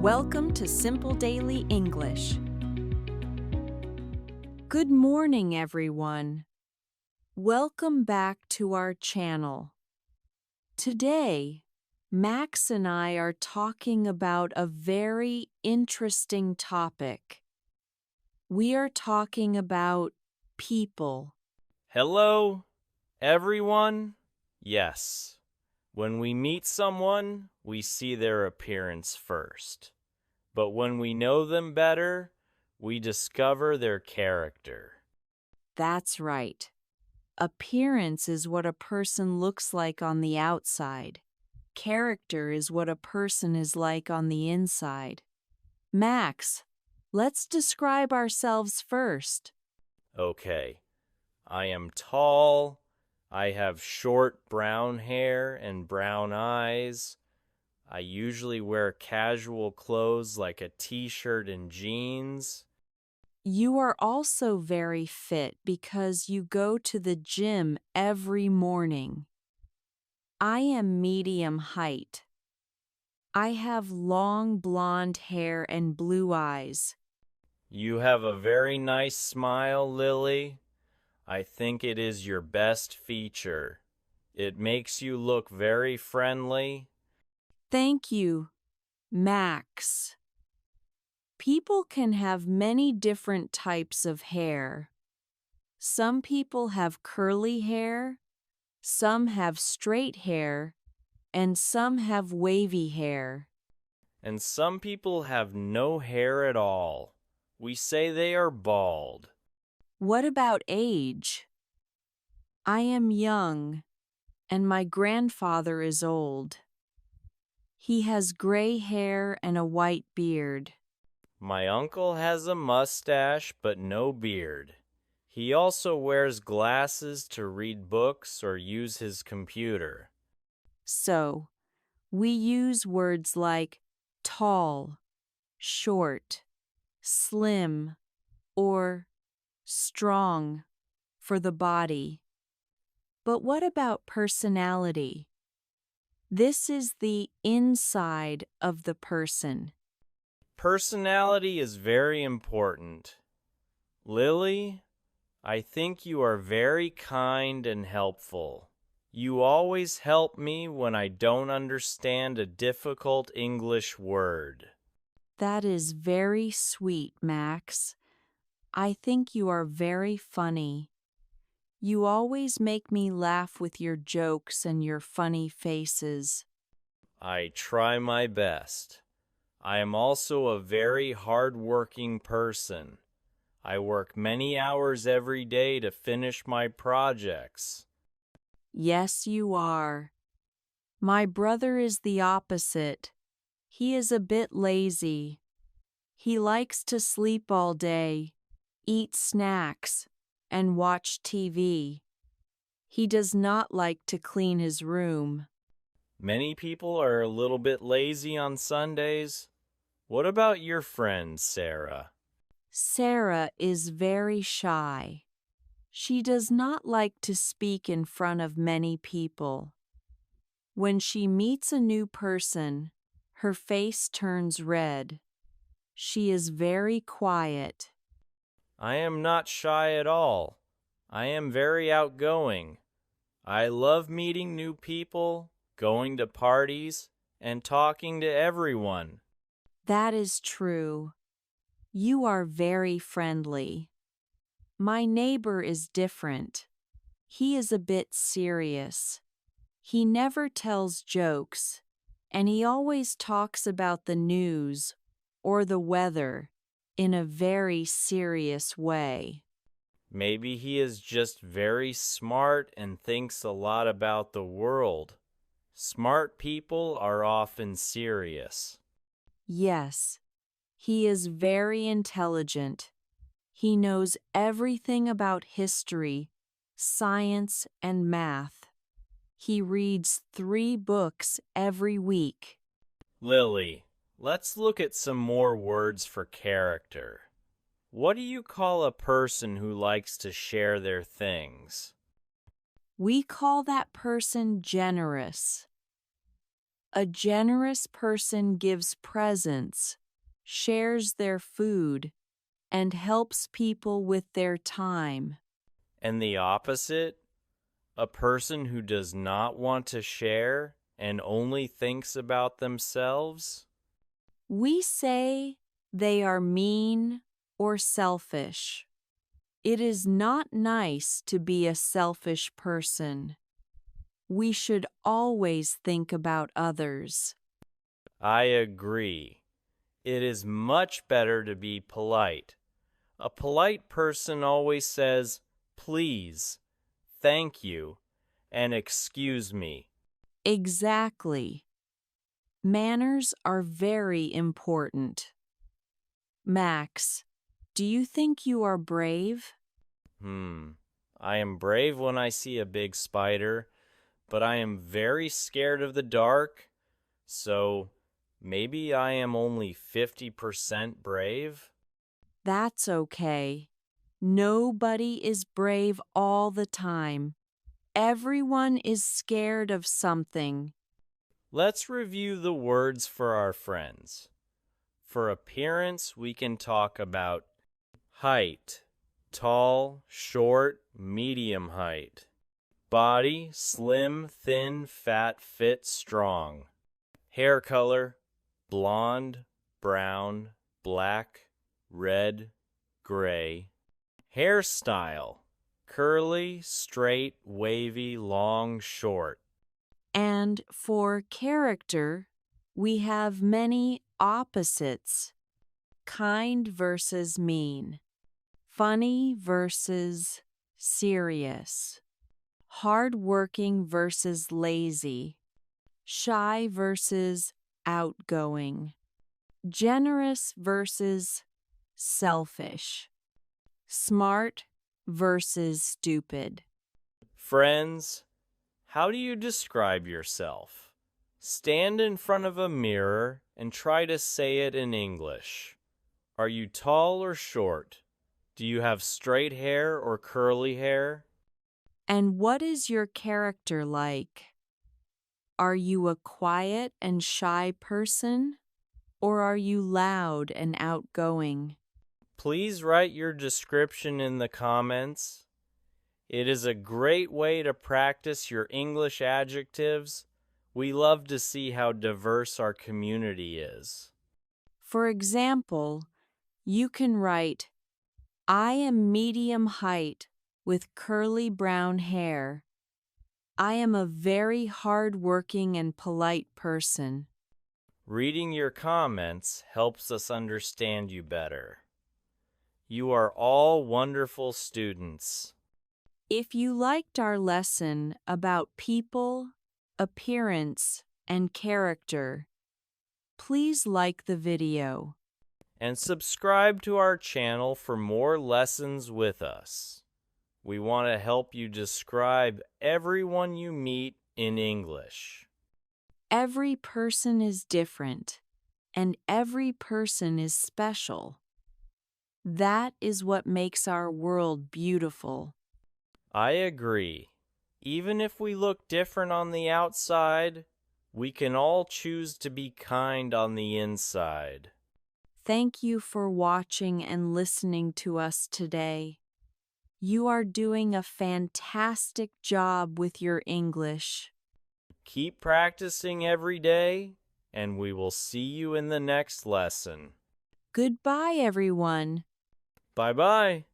Welcome to Simple Daily English. Good morning, everyone. Welcome back to our channel. Today, Max and I are talking about a very interesting topic. We are talking about people. Hello, everyone? Yes. When we meet someone, we see their appearance first. But when we know them better, we discover their character. That's right. Appearance is what a person looks like on the outside. Character is what a person is like on the inside. Max, let's describe ourselves first. Okay, I am tall, I have short brown hair and brown eyes. I usually wear casual clothes like a t-shirt and jeans. You are also very fit because you go to the gym every morning. I am medium height. I have long blonde hair and blue eyes. You have a very nice smile, Lily. I think it is your best feature. It makes you look very friendly. Thank you, Max. People can have many different types of hair. Some people have curly hair, some have straight hair, and some have wavy hair. And some people have no hair at all. We say they are bald. What about age? I am young, and my grandfather is old. He has gray hair and a white beard. My uncle has a mustache but no beard. He also wears glasses to read books or use his computer. So, we use words like tall, short, slim, or strong for the body. But what about personality? This is the inside of the person. Personality is very important. Lily, I think you are very kind and helpful. You always help me when I don't understand a difficult English word. That is very sweet, Max. I think you are very funny. You always make me laugh with your jokes and your funny faces. I try my best. I am also a very hard-working person. I work many hours every day to finish my projects. Yes, you are. My brother is the opposite. He is a bit lazy. He likes to sleep all day, eat snacks, and watch TV. He does not like to clean his room. Many people are a little bit lazy on Sundays. What about your friend, Sarah? Sarah is very shy. She does not like to speak in front of many people. When she meets a new person, her face turns red. She is very quiet. I am not shy at all. I am very outgoing. I love meeting new people, going to parties, and talking to everyone. That is true. You are very friendly. My neighbor is different. He is a bit serious. He never tells jokes, and he always talks about the news or the weather in a very serious way. Maybe he is just very smart and thinks a lot about the world. Smart people are often serious. Yes, he is very intelligent. He knows everything about history, science, and math. He reads 3 books every week. Lily, let's look at some more words for character. What do you call a person who likes to share their things? We call that person generous. A generous person gives presents, shares their food, and helps people with their time. And the opposite, a person who does not want to share and only thinks about themselves? We say they are mean or selfish. It is not nice to be a selfish person. We should always think about others. I agree. It is much better to be polite. A polite person always says, please, thank you, and excuse me. Exactly. Manners are very important. Max, do you think you are brave? I am brave when I see a big spider, but I am very scared of the dark, so maybe I am only 50% brave? That's okay. Nobody is brave all the time. Everyone is scared of something. Let's review the words for our friends. For appearance, we can talk about height, tall, short, medium height. Body, slim, thin, fat, fit, strong. Hair color, blonde, brown, black, red, gray. Hairstyle, curly, straight, wavy, long, short. And for character, we have many opposites. Kind versus mean. Funny versus serious. Hardworking versus lazy. Shy versus outgoing. Generous versus selfish. Smart versus stupid. Friends, how do you describe yourself? Stand in front of a mirror and try to say it in English. Are you tall or short? Do you have straight hair or curly hair? And what is your character like? Are you a quiet and shy person? Or are you loud and outgoing? Please write your description in the comments. It is a great way to practice your English adjectives. We love to see how diverse our community is. For example, you can write, I am medium height with curly brown hair. I am a very hardworking and polite person. Reading your comments helps us understand you better. You are all wonderful students. If you liked our lesson about people, appearance, and character, please like the video. And subscribe to our channel for more lessons with us. We want to help you describe everyone you meet in English. Every person is different, and every person is special. That is what makes our world beautiful. I agree. Even if we look different on the outside, we can all choose to be kind on the inside. Thank you for watching and listening to us today. You are doing a fantastic job with your English. Keep practicing every day, and we will see you in the next lesson. Goodbye, everyone. Bye-bye.